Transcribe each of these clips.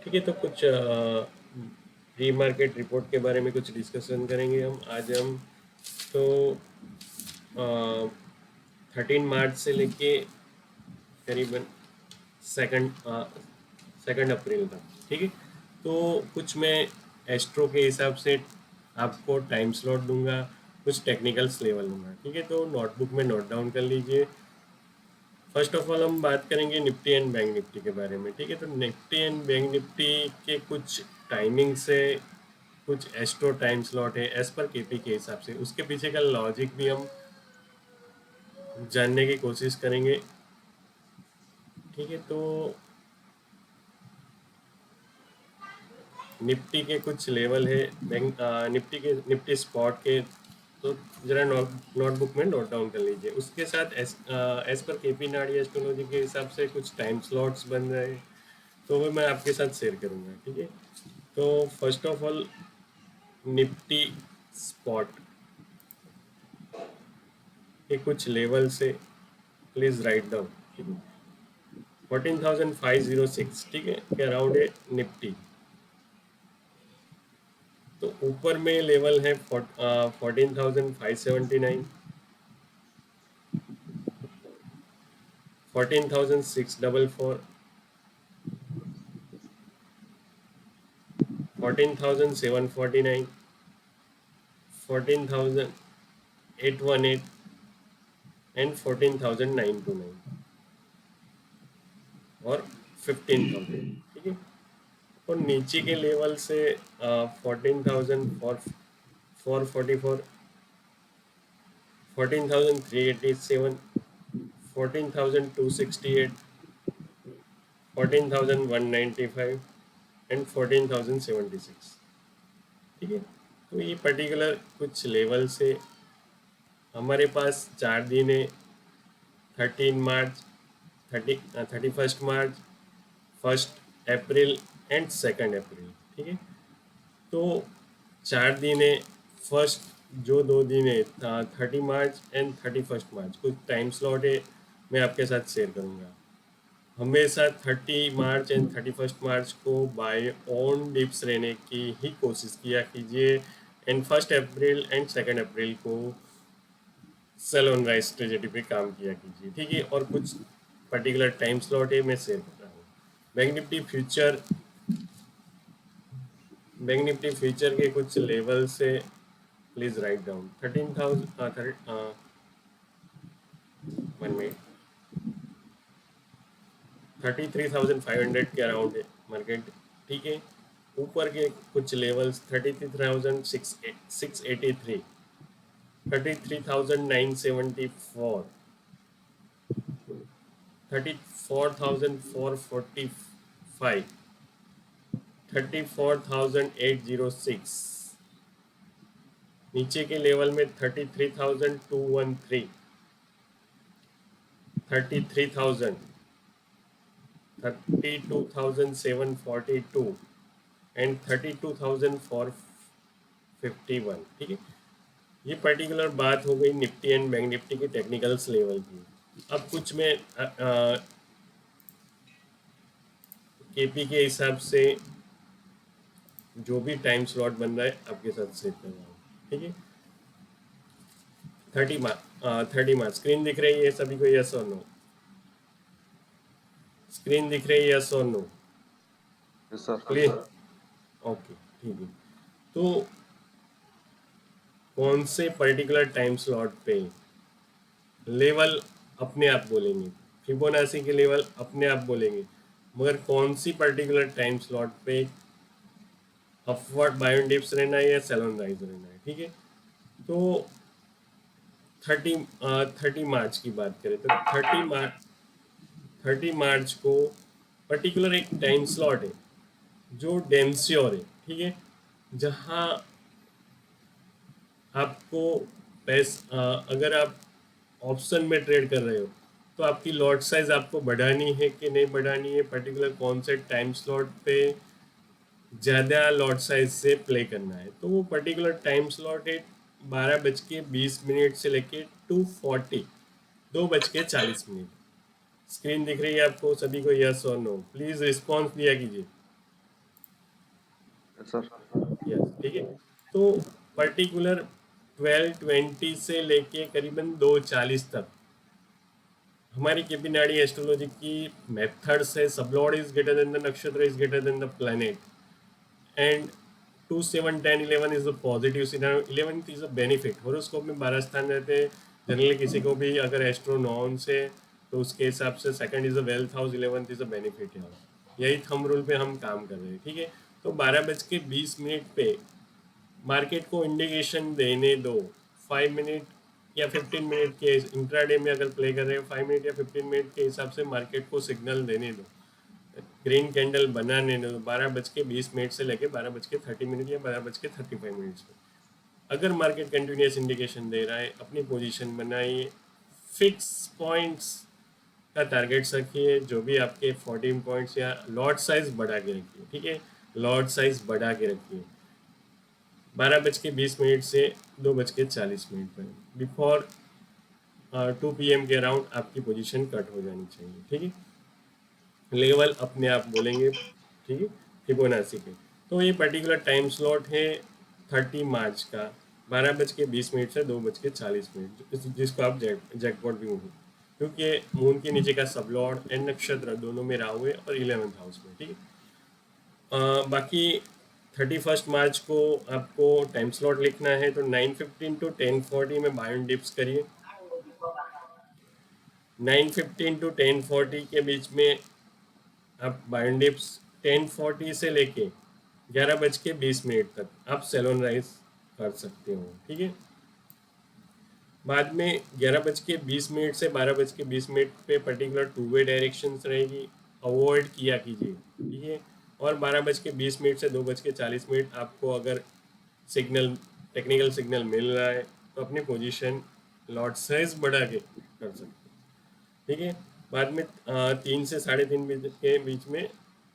ठीक है, तो कुछ प्री मार्केट रिपोर्ट के बारे में कुछ डिस्कशन करेंगे हम आज हम। तो 13 मार्च से लेके करीबन सेकंड सेकंड अप्रैल तक, ठीक है। तो कुछ मैं एस्ट्रो के हिसाब से आपको टाइम स्लॉट दूंगा, कुछ टेक्निकल्स लेवल दूंगा, ठीक है। तो नोटबुक में नोट डाउन कर लीजिए। फर्स्ट ऑफ ऑल हम बात करेंगे निफ्टी एंड बैंक निफ्टी के बारे में, ठीक है। तो निफ्टी एंड बैंक निफ्टी के कुछ टाइमिंग से कुछ एस्ट्रो टाइम स्लॉट है एज पर केपी के हिसाब से, उसके पीछे का लॉजिक भी हम जानने की कोशिश करेंगे, ठीक है। तो निफ्टी के कुछ लेवल है, बैंक निफ्टी के निफ्टी स्पॉट के, तो जरा नोटबुक में नोट डाउन कर लीजिए। उसके साथ एज पर केपी नाडी एस्ट्रोलॉजी के हिसाब से कुछ टाइम स्लॉट्स बन रहे हैं, तो वो मैं आपके साथ शेयर करूंगा, ठीक है। तो first of all Nifty spot के कुछ लेवल से प्लीज राइट डाउन, ठीक है। 14,506, ठीक है, के अराउंड है निफ्टी। तो ऊपर में लेवल है 14,579, 14,644, 14,749, 14,818 एंड 14,929 और 15,000, ठीक है। और नीचे के लेवल से 14,444, 14,387, 14,268, 14,195 एंड 14,076, ठीक है। तो ये पर्टिकुलर कुछ लेवल से हमारे पास 4 दिन है, 13 मार्च, 31st मार्च, 1 अप्रैल एंड 2 अप्रैल, ठीक है। तो 4 दिन है। फर्स्ट जो 2 दिन है 30 मार्च एंड 31st मार्च, कुछ टाइम स्लॉट है, मैं आपके साथ शेयर करूँगा। हमेशा 30 मार्च एंड 31st मार्च को बाय ऑन डिप्स रहने की ही कोशिश किया कीजिए, एंड 1 अप्रैल एंड 2 अप्रैल को सेल ऑन राइस स्ट्रेटेजी पे काम किया कीजिए, ठीक है। और कुछ पर्टिकुलर टाइम स्लॉट है, मैं शेयर कर रहा हूँ। Bank Nifty future, bank Nifty future के कुछ लेवल से प्लीज राइट डाउन 33,500 के अराउंड है मार्केट, ठीक है। ऊपर के कुछ लेवल्स 33,683, 33,974, 34,445, 34,806। नीचे के लेवल में 33,213, 33,000, 32,742 एंड 32,451, ठीक है। ये पर्टिकुलर बात हो गई निफ्टी एंड बैंक निफ्टी के टेक्निकल्स लेवल की। अब कुछ मैं केपी के हिसाब से जो भी टाइम स्लॉट बन रहा है आपके साथ शेयर कर रहा हूँ, ठीक है। 30 मार्च स्क्रीन दिख रही है सभी को, यस और नो? स्क्रीन दिख रही है, यस और no? Yes sir. Clear? Okay, ठीक है। तो कौन से पर्टिकुलर टाइम स्लॉट पे लेवल अपने आप बोलेंगे, फिबोनाची के लेवल अपने आप बोलेंगे, मगर कौन सी पर्टिकुलर टाइम स्लॉट पे अपवर्ड बायोन डिप्स रहना है या सेलोन राइज रहना है, ठीक है। तो 30 मार्च की बात करें तो 30 मार्च को पर्टिकुलर एक टाइम स्लॉट है जो डेमस्योर है, ठीक है। जहाँ आपको अगर आप ऑप्शन में ट्रेड कर रहे हो तो आपकी लॉट साइज आपको बढ़ानी है कि नहीं बढ़ानी है, पर्टिकुलर कौन से टाइम स्लॉट पे ज़्यादा लॉट साइज से प्ले करना है, तो वो पर्टिकुलर टाइम स्लॉट है 12:20 से लेके 2:40, 2:40। स्क्रीन दिख रही है आपको सभी को, यस और नो? प्लीज़ रिस्पॉन्स दिया कीजिए। Yes sir. यस, ठीक है। तो पर्टिकुलर 12:20 से लेके करीबन 2:40 तक हमारी केपी नाडी एस्ट्रोलॉजी की मेथड्स है। Sublord is greater than the nakshatra is greater than the planet, and 2, 7, 10, 11 is a positive scenario, 11th is a benefit. Horoscope में 12 स्थान रहते हैं। जनरली किसी को भी अगर एस्ट्रोनॉन से, तो उसके हिसाब से second is a wealth house, 11th is a benefit house. यही थंब रूल पे हम काम कर रहे हैं, ठीक है। तो 12:20 पे मार्केट को इंडिकेशन देने दो। 5 मिनट या 15 मिनट के इंट्राडे में अगर प्ले कर रहे हो, 5 मिनट या 15 मिनट के हिसाब से मार्केट को सिग्नल देने दो, ग्रीन कैंडल बनाने दो 12:20 से लेके 12:30 या 12:35 में। अगर मार्केट कंटिन्यूस इंडिकेशन दे रहा है, अपनी पोजीशन बनाइए, फिक्स पॉइंट्स का टारगेट रखिए, जो भी आपके 14 पॉइंट्स, या लॉट साइज बढ़ा के रखिए, ठीक है। लॉट साइज बढ़ा के रखिए 12:20 से 2:40 पर, बिफोर 2 PM के अराउंड आपकी पोजीशन कट हो जानी चाहिए, ठीक है। लेवल अपने आप बोलेंगे, ठीक है, फिबोनाची के। तो ये पर्टिकुलर टाइम स्लॉट है 30 मार्च का, 12:20 से 2:40, जिसको आप जैकपॉट भी बोलते, क्योंकि मून के नीचे का सबलॉर्ड एंड नक्षत्र दोनों में राहु है और 11th हाउस में, ठीक है। बाकी 31 मार्च को आपको टाइम स्लॉट लिखना है, तो 9:15 to 10:40 में बाय एंड डिप्स करिए। 9:15 to 10:40 के बीच में आप बाय एंड डिप्स, 10:40 से लेके 11:20 तक आप सेलोन राइज कर सकते हो, ठीक है। बाद में 11:20 से 12:20 पे पर्टिकुलर टू वे डायरेक्शन रहेगी, अवॉइड किया कीजिए, ठीक है। और 12:20 से 2:40 आपको अगर सिग्नल, टेक्निकल सिग्नल मिल रहा है, तो अपनी पोजीशन लॉट साइज बढ़ा के कर सकते हैं, ठीक है। बाद में 3 से 3:30 के बीच में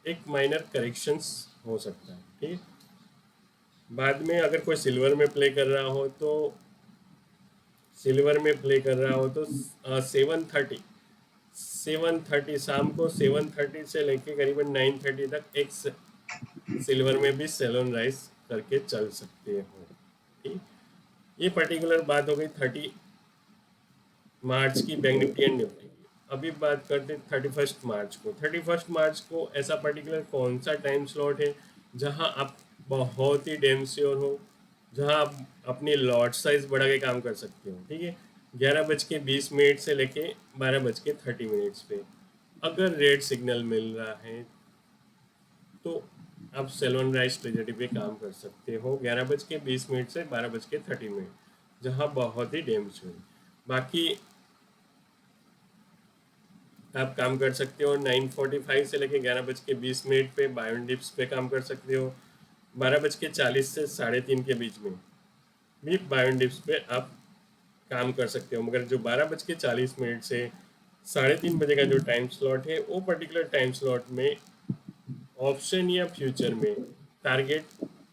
एक माइनर करेक्शंस हो सकता है, ठीक है। बाद में अगर कोई सिल्वर में प्ले कर रहा हो, तो सिल्वर में प्ले कर रहा हो तो 7:30 शाम को 7:30 से लेके करीबन 9:30 तक एक सिल्वर में भी सेलोन राइज करके चल सकते हो, ठीक। ये पर्टिकुलर बात हो गई 30 मार्च की बैंक निफ्टी एंड निफ्टी की। अभी बात करते 31 मार्च को। 31 मार्च को ऐसा पर्टिकुलर कौन सा टाइम स्लॉट है जहां आप बहुत ही डैम श्योर हो, जहां आप अपनी लॉट साइज बढ़ा के काम कर सकते हो, ठीक है। 11:20 से लेके 12:30 पे अगर रेड सिग्नल मिल रहा है, तो आप सेलोन राइज ट्रेजेडी पे काम कर सकते हो 11:20 से 12:30, जहाँ बहुत ही डैम श्योर। बाकी आप काम कर सकते हो 9:45 से लेके 11:20 पे बायोन डिप्स पे काम कर सकते हो। 12:40 से 3:30 के बीच में भी बायोन डिप्स पे आप काम कर सकते हो, मगर जो 12:40 से 3:30 का जो टाइम स्लॉट है, वो पर्टिकुलर टाइम स्लॉट में ऑप्शन या फ्यूचर में टारगेट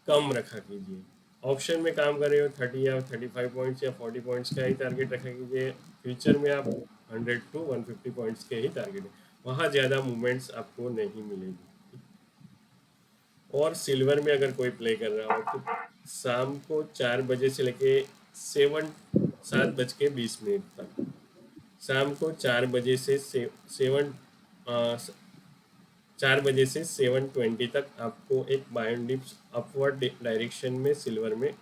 कम रखा कीजिए। ऑप्शन में काम कर रहे हो 30 या 35 पॉइंट्स या 40 पॉइंट्स का ही टारगेट रखा कीजिए। फ्यूचर में आप 100 to 150 पॉइंट्स के ही टारगेट है, वहाँ ज़्यादा मूवमेंट्स आपको नहीं मिलेगी। और सिल्वर में अगर कोई प्ले कर रहा हो, तो शाम को 4 बजे से लेके 7:20 तक, शाम को 4 बजे से 7 तक आपको एक बायन डिप्स अपवर्ड डायरेक्शन में सिल्वर में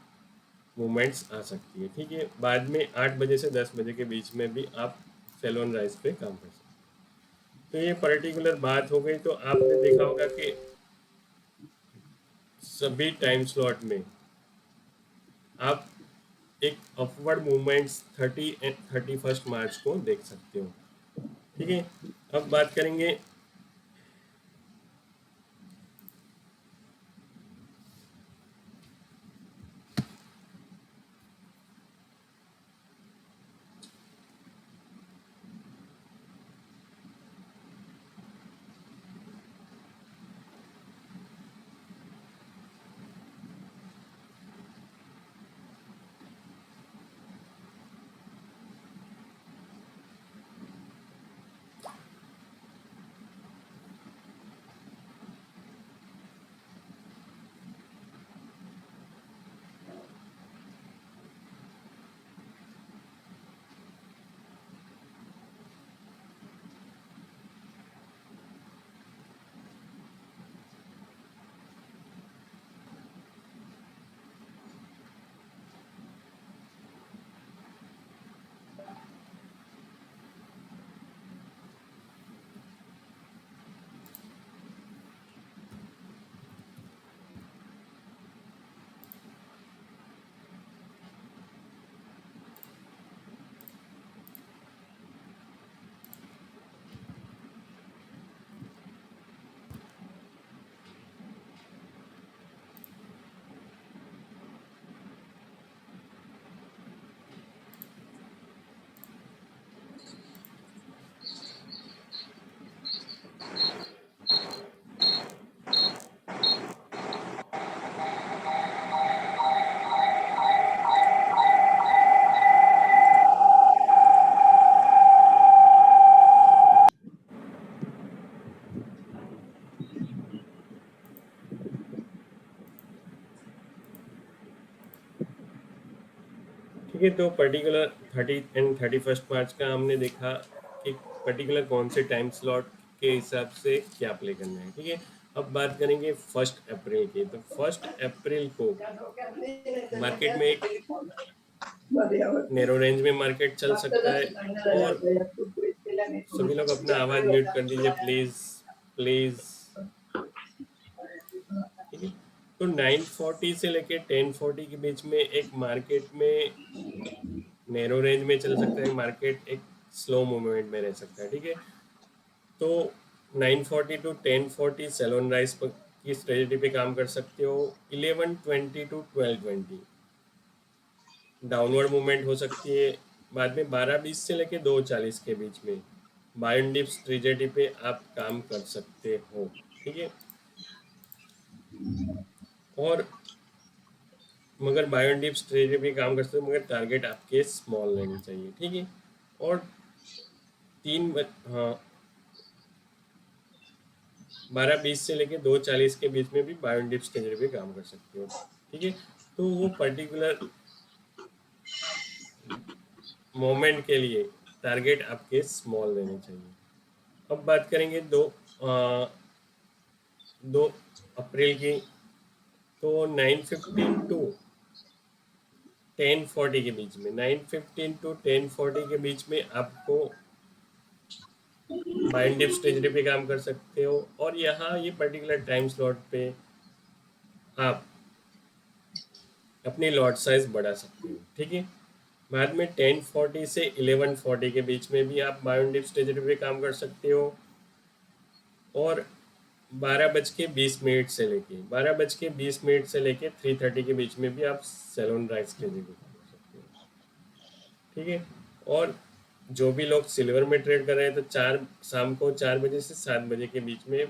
मूवमेंट्स आ सकती है, ठीक है। बाद में 8 बजे से 10 बजे के बीच में भी आप सेलोन राइज पे काम कर सकते हैं। तो ये पर्टिकुलर बात हो गई। तो आपने देखा होगा कि सभी टाइम स्लॉट में आप एक अपवर्ड मूवमेंट्स 31 मार्च को देख सकते हो, ठीक है। अब बात करेंगे ठीक है, तो पर्टिकुलर 30 एंड 31 मार्च का हमने देखा कि पर्टिकुलर कौन से टाइम स्लॉट के हिसाब से क्या प्ले करना है। ठीक है, अब बात करेंगे 1 अप्रैल की। तो 1 अप्रैल को मार्केट में एक नैरो रेंज में मार्केट चल सकता है। और सभी लोग अपना आवाज़ म्यूट कर दीजिए प्लीज़, प्लीज़। ठीक है, तो 940 से लेके 1040 के बीच में एक मार्केट में नैरो रेंज में चल सकता है, मार्केट एक स्लो मूवमेंट में रह सकता है। ठीक है, तो 940 टू 1040 सेलोन राइस की स्ट्रेटजी पे काम कर सकते हो। 1120 टू 1220 डाउनवर्ड मूवमेंट हो सकती है। बाद में 12:20 से लेके 2:40 के बीच में बाय एंड डिप स्ट्रेटजी पे आप काम कर सकते हो। ठीक है, और मगर बाय एंड डिप स्ट्रेटजी पे काम कर सकते हो, मगर टारगेट आपके स्मॉल लेनी चाहिए। ठीक है, और हाँ, 12:20 से लेके 2:40 के बीच में भी बाय एंड डिप स्ट्रेटजी पे काम कर सकते हो। ठीक है, तो वो पर्टिकुलर मोमेंट के लिए टारगेट आपके स्मॉल लेने चाहिए। अब बात करेंगे 2 अप्रैल की। तो 9:15 टू 10:40 के बीच में, 9:15 टू 10:40 के बीच में आपको बाइंड डिप स्ट्रेटजी पे काम कर सकते हो। और यहाँ ये पर्टिकुलर टाइम स्लॉट पे आप अपनी लॉट साइज बढ़ा सकते हो। ठीक है, बाद में 10:40 से 11:40 के बीच में भी आप बाइंड डिप स्ट्रेटजी पे काम कर सकते हो। और 12:20 से लेके 3:30 के बीच में भी आप सेलोन राइस के लिए काम कर सकते हो। ठीक है, और जो भी लोग सिल्वर में ट्रेड कर रहे हैं तो शाम को 4 बजे से 7 बजे के बीच में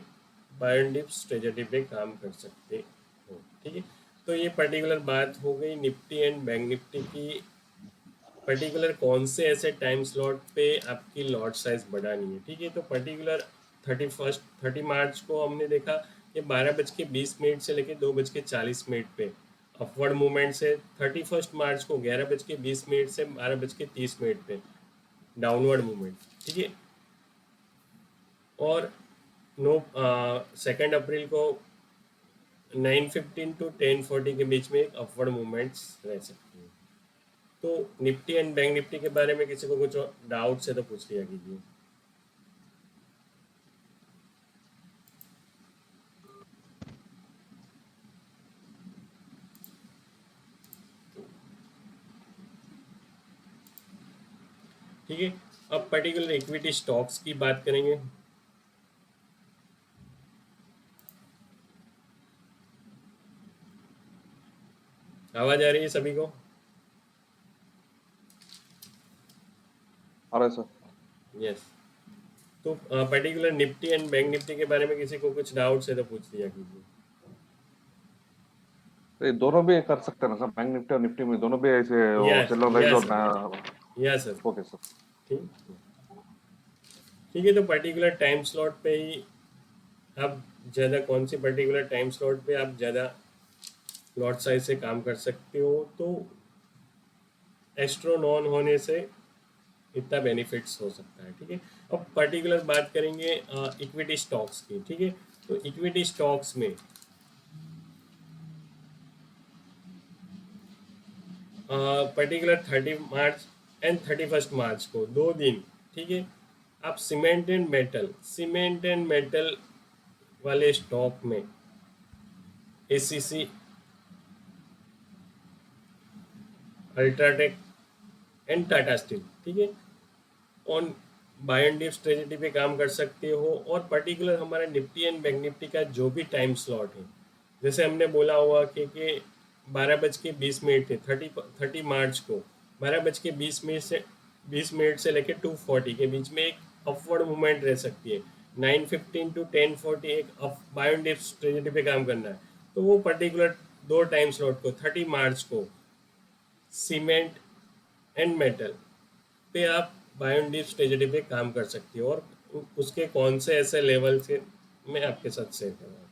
बाय एंड डिप स्ट्रेटजी पे काम कर सकते हो। ठीक है, तो ये पर्टिकुलर बात हो गई निफ्टी एंड बैंक निफ्टी की। पर्टिकुलर कौन से ऐसे टाइम स्लॉट पे आपकी लॉट साइज बढ़ानी है। ठीक है, तो पर्टिकुलर 30 मार्च को हमने देखा कि 12:20 से लेकर 2:40 पे अपवर्ड मूवमेंट से। 31 मार्च को 11:20 से 12:30 पे डाउनवर्ड मूवमेंट। ठीक है, और 2 अप्रैल को 9:15 टू 10:40 के बीच में एक अपवर्ड मूवमेंट्स रह सकती है। तो निफ्टी एंड बैंक निफ्टी के बारे में किसी को कुछ डाउट है तो पूछ लिया कीजिए। ठीक है, अब पर्टिकुलर इक्विटी स्टॉक्स की बात करेंगे। आवाज आ रही है सभी को? आ रहा है सर। यस, तो particular Nifty and bank Nifty के बारे में किसी को कुछ डाउट्स है तो पूछ लिया कीजिए। तो ये दोनों भी कर सकते हैं ना सर, बैंक निफ्टी और निफ्टी में दोनों भी ऐसे वो यस, सेल राइज यस और sir, yes sir. Okay sir. ठीक, ठीक है, तो पर्टिकुलर टाइम स्लॉट पे ही आप ज़्यादा, कौन सी पर्टिकुलर टाइम स्लॉट पे आप ज़्यादा लॉट साइज से काम कर सकते हो, तो एस्ट्रोनॉन होने से इतना बेनिफिट्स हो सकता है। ठीक है, अब पर्टिकुलर बात करेंगे इक्विटी स्टॉक्स की। ठीक है, तो इक्विटी स्टॉक्स में पर्टिकुलर 30 मार्च एंड 31 मार्च को 2 दिन। ठीक है, आप सीमेंट एंड मेटल वाले स्टॉक में ACC, UltraTech and Tata steel, ठीक है, on buy and dip strategy पे काम कर सकते हो। और पर्टिकुलर हमारा निफ्टी एंड बैंक निफ्टी का जो भी टाइम स्लॉट है, जैसे हमने बोला हुआ कि 12:20 थे 30 मार्च को, 12:20 से लेकर 2:40 के बीच में एक अपवर्ड मूवमेंट रह सकती है। 9:15 टू 10:40 एक बाय एंड डिप स्ट्रेटजी पे काम करना है। तो वो पर्टिकुलर दो टाइम स्लॉट को 30 मार्च को सीमेंट एंड मेटल पे आप बायोडिप स्ट्रेटजी पे काम कर सकती हो। और उसके कौन से ऐसे लेवल से मैं आपके साथ शेयर कर रहा हूँ।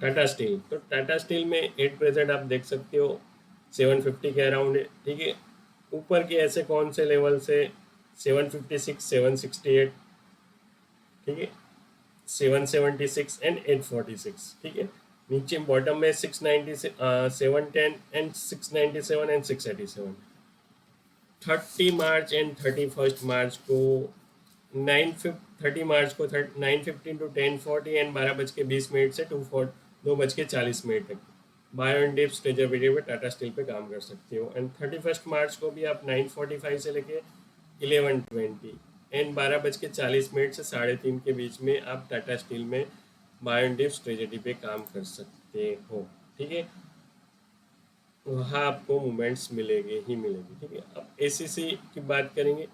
टाटा स्टील, तो टाटा स्टील में एट प्रेजेंट आप देख सकते हो 750 के अराउंड है, ठीक है। ऊपर के ऐसे कौन से लेवल से 756, 768, ठीक है, 776 एंड 846, ठीक है। नीचे बॉटम में 690, 710 एंड 697 एंड 687। 30 मार्च को 9:30 एंड 12:20 से 2:40 तक बाय ऑन डिप्स ट्रेजर पे टाटा स्टील पे काम कर सकते हो। एंड 31 मार्च को भी आप 9:45 से लेके 11:20 एंड 12:40 से 3:30 के बीच में आप टाटा स्टील में बाय ऑन डिप्स ट्रेजरी पे काम कर सकते हो, ठीक है। वहाँ आपको मूवमेंट्स मिलेंगे ही मिलेंगे, ठीक है। अब एसीसी की बात करेंगे।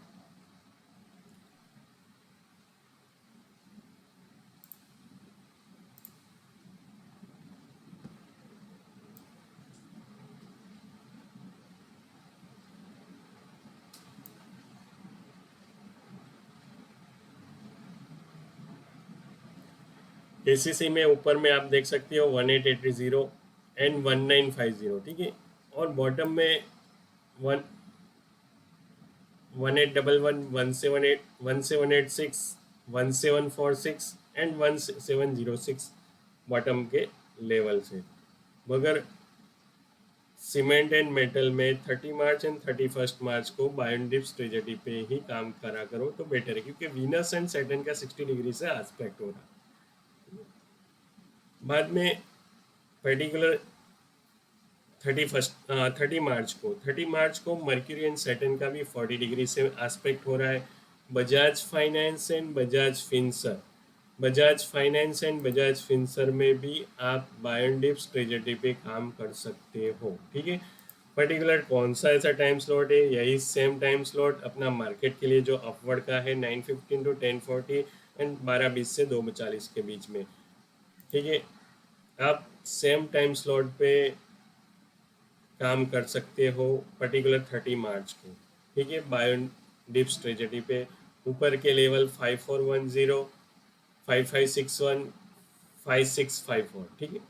एसीसी में ऊपर में आप देख सकते हो 1880 एंड 1950, ठीक है। और बॉटम में 1811, 1786, 1746 एंड 1706 बॉटम के लेवल से। मगर सीमेंट एंड मेटल में 30 मार्च एंड 31 मार्च को बायन डिप्स ट्रेजेडी पे ही काम करा करो तो बेटर है, क्योंकि वीनस एंड सैटर्न का 60 डिग्री से एस्पेक्ट हो रहा है। बाद में पर्टिकुलर 30 मार्च को मर्क्यूरी एंड सैटर्न का भी 40 डिग्री से एस्पेक्ट हो रहा है। बजाज फाइनेंस एंड बजाज फिंसर में भी आप बायन डिप्स ट्रेजेडी पे काम कर सकते हो, ठीक है। पर्टिकुलर कौन सा ऐसा टाइम स्लॉट है, यही सेम टाइम स्लॉट अपना मार्केट के लिए जो अपवर्ड का है 9:15 to 10:40 एंड 12:20 से 2:40 के बीच में, ठीक है। आप सेम टाइम स्लॉट पे काम कर सकते हो पर्टिकुलर 30 मार्च को, ठीक है। बायन डिप्स ट्रेजेडी पे ऊपर के लेवल 5410, 5561, 5654, ठीक है।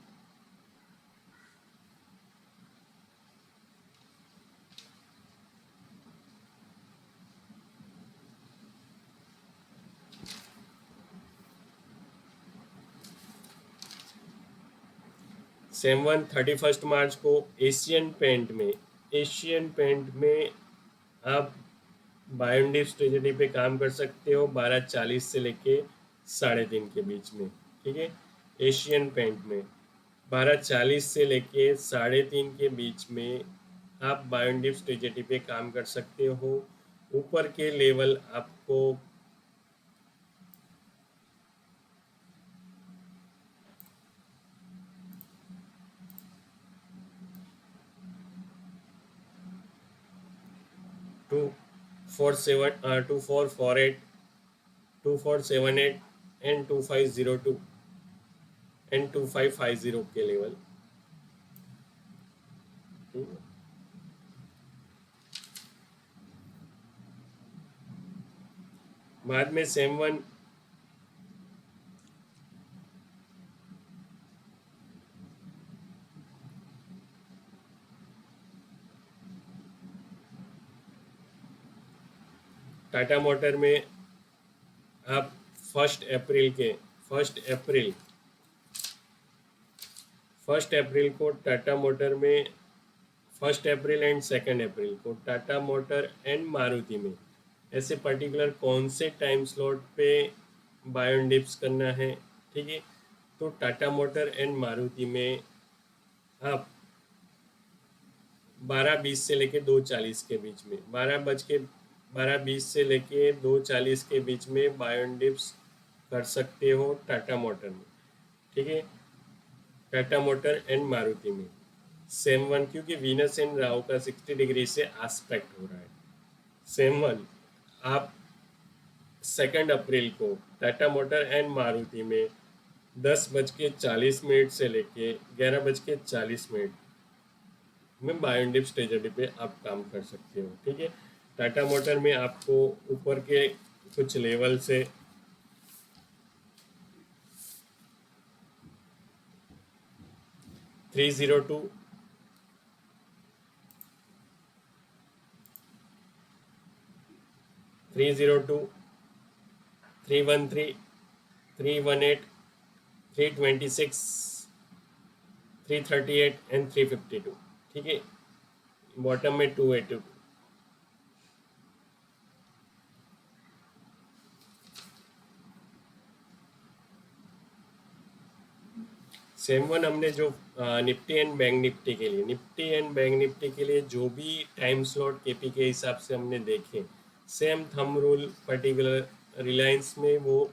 31 मार्च को एशियन पेंट में आप बायोडिप्स ट्रेजेडी पे काम कर सकते हो 12:40 से लेके 3:30 के बीच में, ठीक है। एशियन पेंट में 12:40 से लेके 3:30 के बीच में आप बायोडिप्स ट्रेजेडी पे काम कर सकते हो। ऊपर के लेवल आपको 2448, 2478 एंड 2502 एंड 2550 के लेवल, ठीक है। बाद में सेम वन टाटा मोटर में आप फर्स्ट अप्रैल को टाटा मोटर में 1 अप्रैल एंड 2 अप्रैल को टाटा मोटर एंड मारुति में ऐसे पर्टिकुलर कौन से टाइम स्लॉट पे बायन डिप्स करना है, ठीक है। तो टाटा मोटर एंड मारुति में आप 12:20 से लेके 2:40 के बीच में 12:20 से लेके 2:40 के बीच में बायन डिप्स कर सकते हो टाटा मोटर में, ठीक है। टाटा मोटर एंड मारुति में सेम वन, क्योंकि वीनस एंड राहु का 60 डिग्री से एस्पेक्ट हो रहा है। सेम वन आप 2 अप्रैल को टाटा मोटर एंड मारुति में 10:40 से लेके 11:40 में बायन डिप्स ट्रेजेडी पे आप काम कर सकते हो, ठीक है। टाटा मोटर में आपको ऊपर के कुछ लेवल से 302, 302, 313, 318, 326, 338 एंड 352। ठीक है, बॉटम में 282। सेम वन हमने जो निफ्टी एंड बैंक निफ्टी के लिए जो भी टाइम स्लॉट केपी के हिसाब से हमने देखे, same thumb rule particular Reliance में वो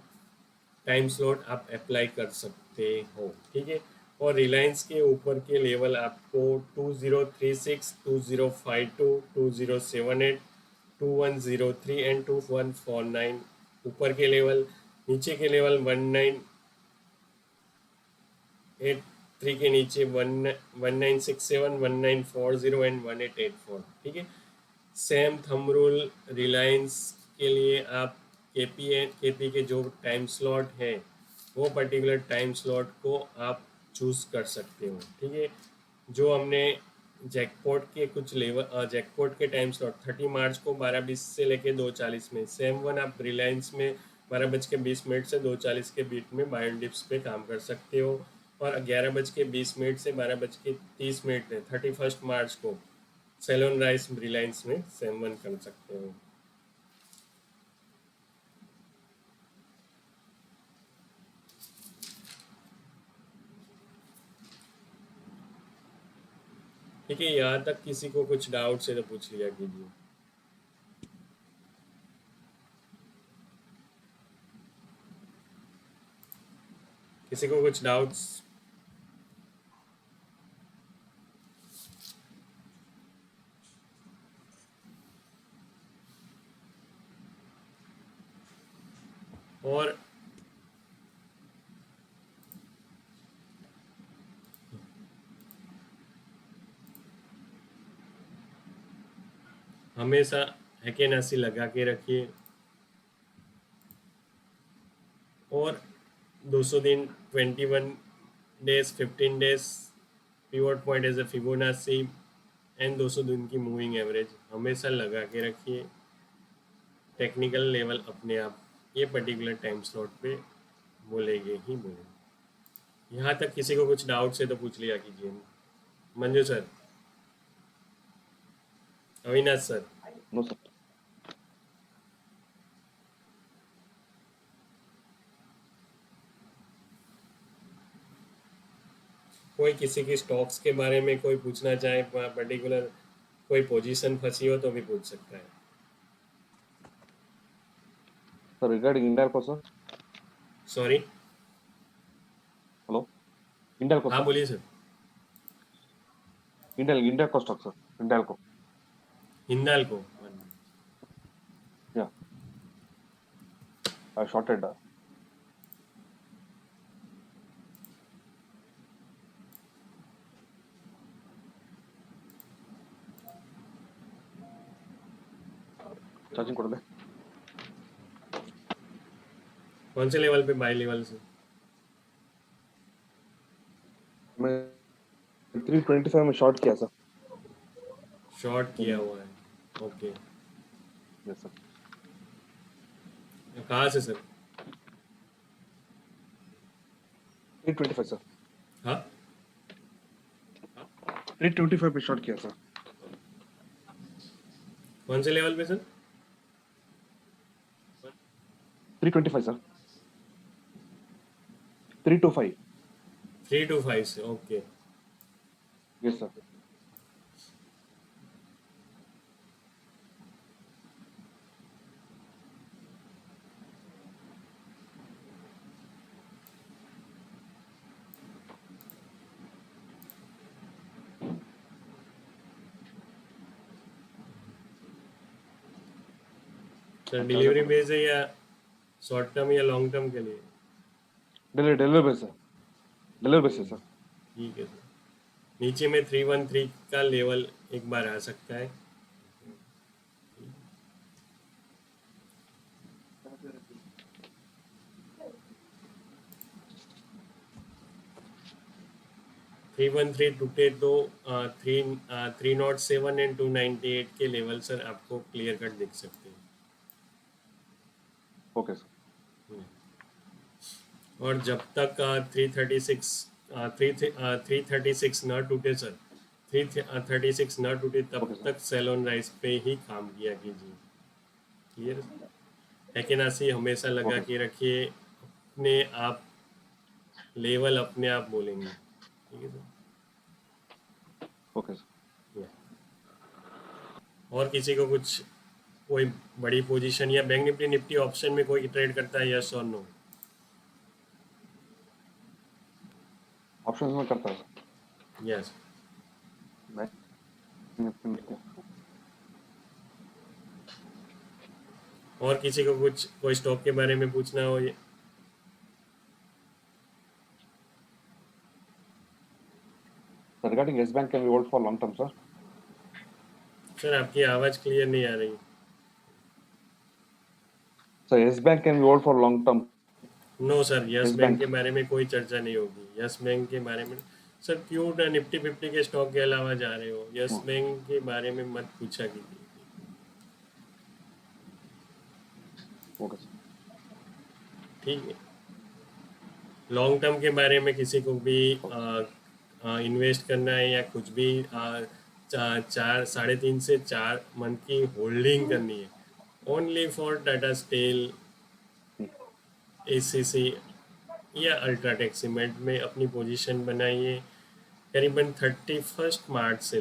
टाइम स्लॉट आप अप्लाई कर सकते हो। ठीक है, और रिलायंस के ऊपर के लेवल आपको 2036, 2052, 2078, 2103 एंड 2149 ऊपर के लेवल, नीचे के लेवल 1983 के नीचे 1967, 1940 एंड 1884। ठीक है, सेम थंब रूल रिलायंस के लिए आप केपी के जो टाइम स्लॉट है वो पर्टिकुलर टाइम स्लॉट को आप चूज कर सकते हो। ठीक है, जो हमने जैकपॉट के कुछ लेवल जैकपॉट के टाइम स्लॉट 30 मार्च को 12:20 से लेके 2:40 में, सेम वन आप रिलायंस में 12:20 से 2:40 के बीच में बाय एंड डिप्स पे काम कर सकते हो, और 11:20 से 12:30 में 31 मार्च को सेलोन राइस रिलायंस में सेम वन कर सकते हो। ठीक है, यहाँ तक किसी को कुछ डाउट है तो पूछ लिया कीजिए। किसी को कुछ डाउट्स? और हमेशा हैकेनासी लगा के रखिए, और 200 दिन, 21 days, 15 days pivot point as a Fibonacci and 200 दिन की मूविंग एवरेज हमेशा लगा के रखिए। टेक्निकल लेवल अपने आप ये पर्टिकुलर टाइम स्लॉट पे बोलेंगे ही बोलेंगे। यहाँ तक किसी को कुछ डाउट है तो पूछ लिया कीजिए। Manju sir, Avinash sir, no sir. कोई किसी की स्टॉक्स के बारे में कोई पूछना चाहे, पर्टिकुलर कोई पोजीशन फंसी हो तो भी पूछ सकता है। Sir regarding Hindalco sir. Sorry, hello, Hindalco हाँ सर। बोलिए sir. Hindalco stock sir, Hindalco. Hindalco या आई शॉर्टेड। चार्जिंग ಕೊಡಲೇ? कौन से लेवल पे? बाय लेवल से मैं 325 में शॉर्ट किया सर। शॉर्ट किया हुआ है। Okay, yes sir. कहाँ से सर? 325 सर। हाँ, 325 पे शॉर्ट किया सर। कौन से लेवल पे सर? 325 सर। 325। 325 से। Okay, yes sir. सर अच्छा डिलीवरी पड़ा बेस है या शॉर्ट टर्म या लॉन्ग टर्म के लिए? Delivery base sir. Delivery base है सर। ठीक है सर, नीचे में 313 का लेवल एक बार आ सकता है। 313 टूटे तो 307 एंड 298 के लेवल सर आपको क्लियर कट दिख सकते हैं। Okay sir. और जब तक 336 336 न टूटे सर, 336 न टूटे तब ओके सर। तक सेल ऑन राइज पे ही काम किया कीजिए। क्लियर है कि ना सी? हमेशा लगा ओके के सर। रखिए, अपने आप लेवल अपने आप बोलेंगे। ठीक है सर। Okay sir. और किसी को कुछ कोई बड़ी पोजीशन या बैंक निफ्टी निफ्टी ऑप्शन में कोई ट्रेड करता है, यस और नो? ऑप्शंस में करता है sir. Yes. Bank Nifty Nifty. और किसी को कुछ कोई स्टॉक के बारे में पूछना हो ये? Sir regarding Yes Bank can be hold for long term sir. Sir आपकी आवाज़ क्लियर नहीं आ रही। Sir Yes Bank can be hold for long term. No sir, yes Yes Bank bank. के बारे में कोई चर्चा नहीं होगी। यस बैंक के बारे में सर क्यों ना निफ्टी फिफ्टी के स्टॉक के अलावा जा रहे हो? यस बैंक के बारे में मत पूछा कीजिए। Okay sir. ठीक है। लॉन्ग टर्म के बारे में किसी को भी इन्वेस्ट करना है या कुछ भी चार 3.5 से 4 मंथ की होल्डिंग करनी है, only for Tata steel, ACC या अल्ट्राटेक सीमेंट में अपनी पोजीशन बनाइए। करीबन 31 मार्च से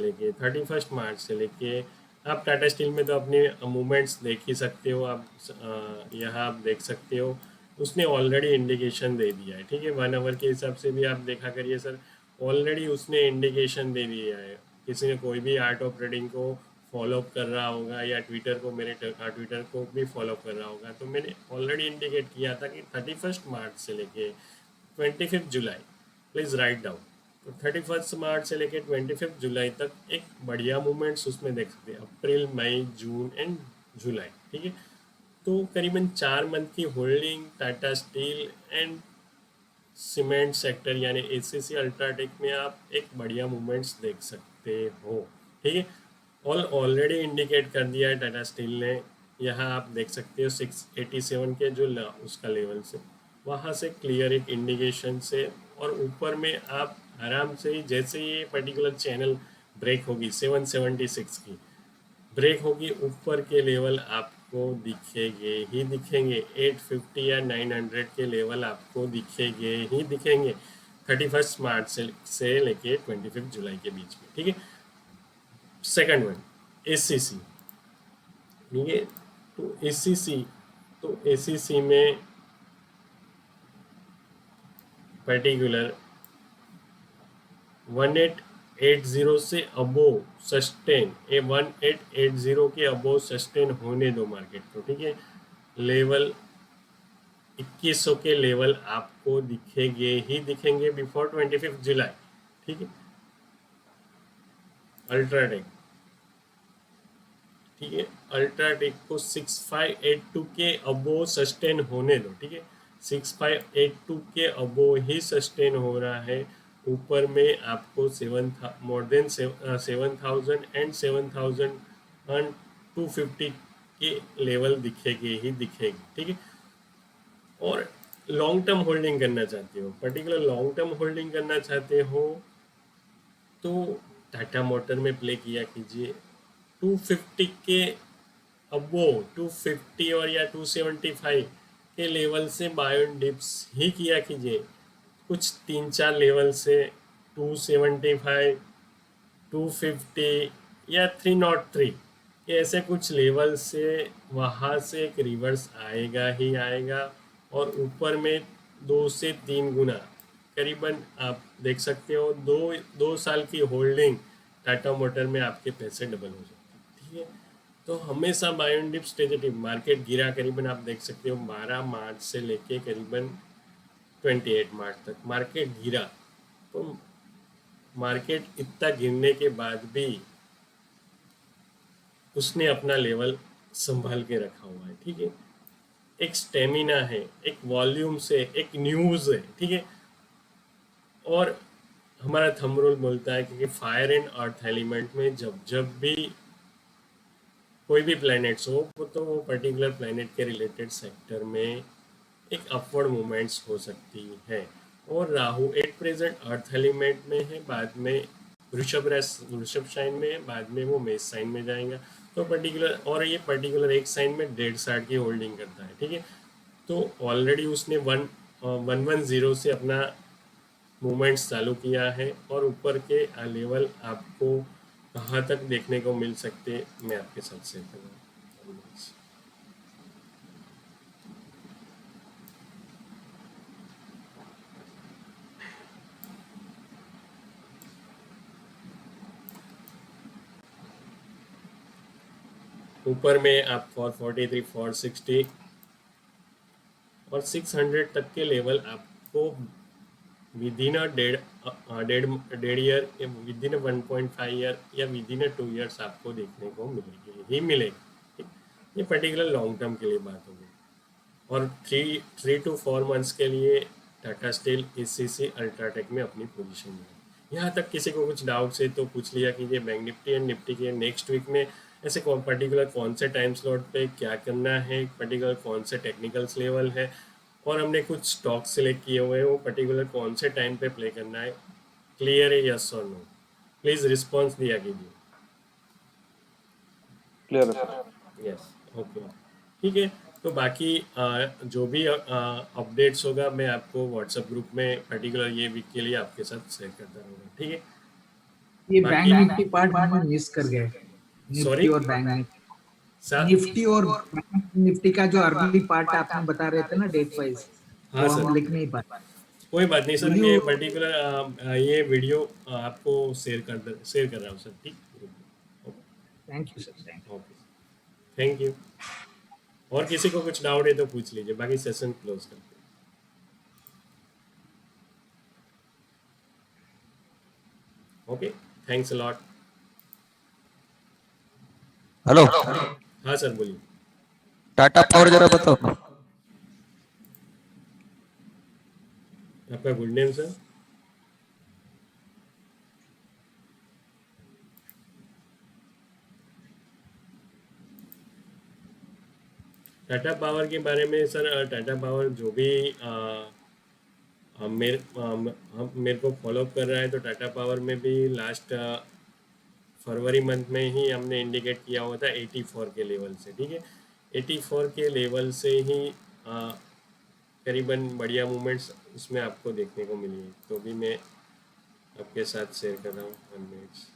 लेके आप टाटा स्टील में तो अपने मूवमेंट्स देख ही सकते हो। आप यहाँ आप देख सकते हो, उसने ऑलरेडी इंडिकेशन दे दिया है। ठीक है, 1 आवर के हिसाब से भी आप देखा करिए सर, ऑलरेडी उसने इंडिकेशन दे दिया है। किसी ने कोई भी आर्ट ऑफ ट्रेडिंग को फॉलोअप कर रहा होगा या ट्विटर को, मेरे ट्विटर को भी फॉलोअप कर रहा होगा, तो मैंने ऑलरेडी इंडिकेट किया था कि 31 मार्च से लेके 25 जुलाई, प्लीज़ राइट डाउन। तो 31 मार्च से लेकर 25 जुलाई तक एक बढ़िया मूवमेंट्स उसमें देख सकते हैं, अप्रैल मई जून एंड जुलाई। ठीक है, तो करीबन 4 मंथ की holding Tata steel and cement sector यानी एसीसी अल्ट्राटेक में आप एक बढ़िया मूवमेंट्स देख सकते हो। ठीक है, ऑलरेडी इंडिकेट कर दिया है टाटा स्टील ने। यहाँ आप देख सकते हो 687 के जो उसका लेवल से, वहाँ से क्लियर एक इंडिकेशन से, और ऊपर में आप आराम से ही, जैसे ये पर्टिकुलर चैनल ब्रेक होगी 776 की ब्रेक होगी, ऊपर के लेवल आपको दिखेंगे ही दिखेंगे। 850 या 900 के लेवल आपको दिखेंगे ही दिखेंगे 31 मार्च से लेके 25 जुलाई के बीच में। ठीक है, सेकंड वन एसीसी। ठीक है, तो एसीसी में पर्टिकुलर 1880 से अबोव सस्टेन, 1880 के अबोव सस्टेन होने दो मार्केट को। ठीक है, लेवल 2100 के लेवल आपको दिखेंगे ही दिखेंगे बिफोर 25 जुलाई। ठीक है, अल्ट्राटेक। ठीक है, अल्ट्राटेक को 6582 के अबोव सस्टेन होने दो। ठीक है, 6582 के अबोव ही सस्टेन हो रहा है। ऊपर में आपको मोर देन 7000 एंड 7250 के लेवल दिखेंगे ही दिखेंगे। ठीक है, और लॉन्ग टर्म होल्डिंग करना चाहते हो, पर्टिकुलर लॉन्ग टर्म होल्डिंग करना चाहते हो, तो टाटा मोटर में प्ले किया कीजिए। 250 के अबो, 250 और या 275 के लेवल से बाय ऑन डिप्स ही किया कीजिए। कुछ 3-4 लेवल से 275, 250 या 303, ये ऐसे कुछ लेवल से वहाँ से एक रिवर्स आएगा ही आएगा, और ऊपर में 2 से 3 गुना करीबन आप देख सकते हो। 2 साल की होल्डिंग टाटा मोटर में आपके पैसे डबल हो सकते हैं। ठीक है, तो हमेशा buy on dip stay tip. Market गिरा करीबन आप देख सकते हो 12 मार्च से लेके करीबन 28 मार्च तक मार्केट गिरा। तो मार्केट इतना गिरने के बाद भी उसने अपना लेवल संभाल के रखा हुआ है। ठीक है, एक स्टेमिना है, एक वॉल्यूम से, एक न्यूज़ है। ठीक है, और हमारा थंब रूल बोलता है कि फायर एंड अर्थ एलिमेंट में जब जब भी कोई भी प्लैनेट्स हो तो वो पर्टिकुलर प्लैनेट के रिलेटेड सेक्टर में एक अपवर्ड मूवमेंट्स हो सकती है। और Rahu at present earth element में है, बाद में वृषभ साइन में है, बाद में वो मेष साइन में जाएगा। तो पर्टिकुलर, और ये पर्टिकुलर एक साइन में 1.5 की होल्डिंग करता है, ठीक है। तो ऑलरेडी उसने 110 से अपना मूवमेंट्स चालू किया है, और ऊपर के लेवल आपको कहाँ तक देखने को मिल सकते मैं आपके साथ शेयर कर रहा हूँ। ऊपर में आप 443, 460 और 600 तक के लेवल आपको विद इन अ डेढ़ ईयर, विद इन 1.5 ईयर या विद इन 2 ईयर्स आपको देखने को मिलेगी ही मिलेगी, ठीक? ये पर्टिकुलर लॉन्ग टर्म के लिए बात होगी। और 3 to 4 मंथ्स के लिए टाटा स्टील एससीसी अल्ट्राटेक में अपनी पोजीशन में है। यहाँ तक किसी को कुछ डाउट्स है तो पूछ लिया कि ये बैंक निफ्टी एंड निफ्टी के नेक्स्ट वीक में ऐसे पर्टिकुलर कौन से टाइम स्लॉट पे क्या करना है, पर्टिकुलर कौन से टेक्निकल्स लेवल है, और हमने कुछ स्टॉक सिलेक्ट किए हुए हैं वो पर्टिकुलर कौन से टाइम पे प्ले करना है। क्लियर है, यस और नो? प्लीज़ रिस्पॉन्स दिया कीजिए। क्लियर है सर। यस, ओके, ठीक है। तो बाकी जो भी अपडेट्स होगा मैं आपको व्हाट्सएप ग्रुप में पर्टिकुलर ये वीक के लिए आपके साथ शेयर करता रहूँगा, ठीक है। ये बाकी बैंक निफ्टी पार्ट हम लोग मिस कर गए। सॉरी निफ्टी और बैंक निफ्टी, सर। निफ्टी और बैंक निफ्टी का जो अर्ली पार्ट आपने बता रहे थे ना डेट वाइज, हाँ वो सर, हम लिख नहीं पाए। कोई बात नहीं सर, विल मैं यू? पर्टिकुलर ये वीडियो आपको शेयर कर रहा हूँ सर, ठीक। Thank you sir, thank you. Okay, thank you. और किसी को कुछ डाउट है तो पूछ लीजिए, बाकी सेशन क्लोज करते हैं। Okay, thanks a lot. Hello. हाँ सर, बोलिए। टाटा पावर जरा बताओ। आपका good name sir? Tata power के बारे में सर, टाटा पावर जो भी मेरे को फॉलो कर रहा है, तो टाटा पावर में भी लास्ट फरवरी मंथ में ही हमने इंडिकेट किया हुआ था 84 के लेवल से, ठीक है। 84 के लेवल से ही करीबन बढ़िया मूवमेंट्स उसमें आपको देखने को मिली है, तो भी मैं आपके साथ शेयर कर रहा हूँ 1 मिनट।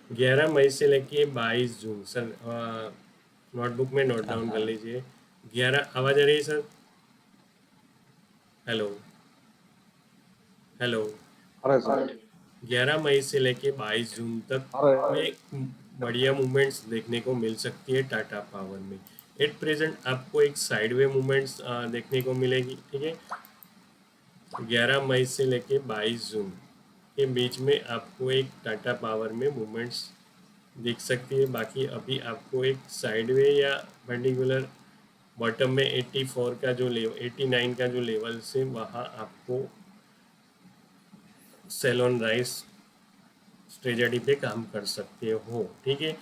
11 मई से लेके 22 जून सर, नोटबुक में नोट डाउन कर लीजिए। 11 आवाज आ रही है सर? Hello hello. अरे सर 11 मई से लेके 22 जून तक अरे में बढ़िया मूवमेंट्स देखने को मिल सकती है टाटा पावर में। एट प्रेजेंट आपको एक साइडवे मूवमेंट्स देखने को मिलेगी, ठीक है। 11 मई से लेके 22 जून के बीच में आपको एक टाटा पावर में मूवमेंट्स दिख सकती है। बाकी अभी आपको एक साइडवे या पर्टिकुलर बॉटम में 84 का जो लेवल 89 का जो लेवल से वहाँ आपको सेल ऑन राइस स्ट्रेटजी पे काम कर सकते हो, ठीक है।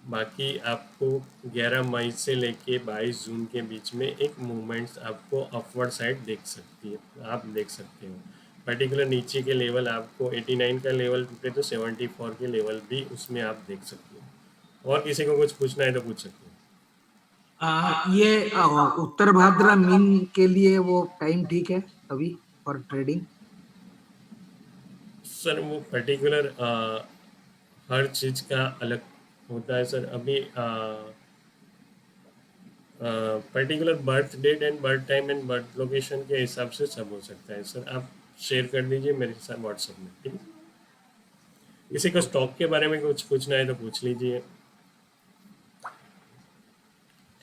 बाकी आपको 11 मई से लेके 22 जून के बीच में एक मूवमेंट्स आपको अपवर्ड साइड देख सकती है, आप देख सकते हो। पर्टिकुलर नीचे के लेवल आपको 89 का लेवल टूटे तो 74 के लेवल भी उसमें आप देख सकते हो। और किसी को कुछ पूछना है तो पूछ सकते हो। ये उत्तर भाद्रा मीन के लिए वो टाइम ठीक है अभी फॉर ट्रेडिंग? सर वो पर्टिकुलर हर चीज़ का अलग होता है सर। अभी particular birth date and birth time and birth location के हिसाब से सब हो सकता है सर। आप शेयर कर दीजिए मेरे साथ व्हाट्सएप में, ठीक है। किसी को स्टॉक के बारे में कुछ पूछना है तो पूछ लीजिए,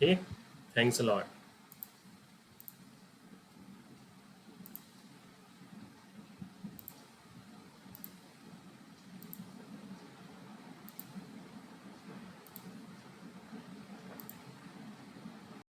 ठीक है। Thanks a lot.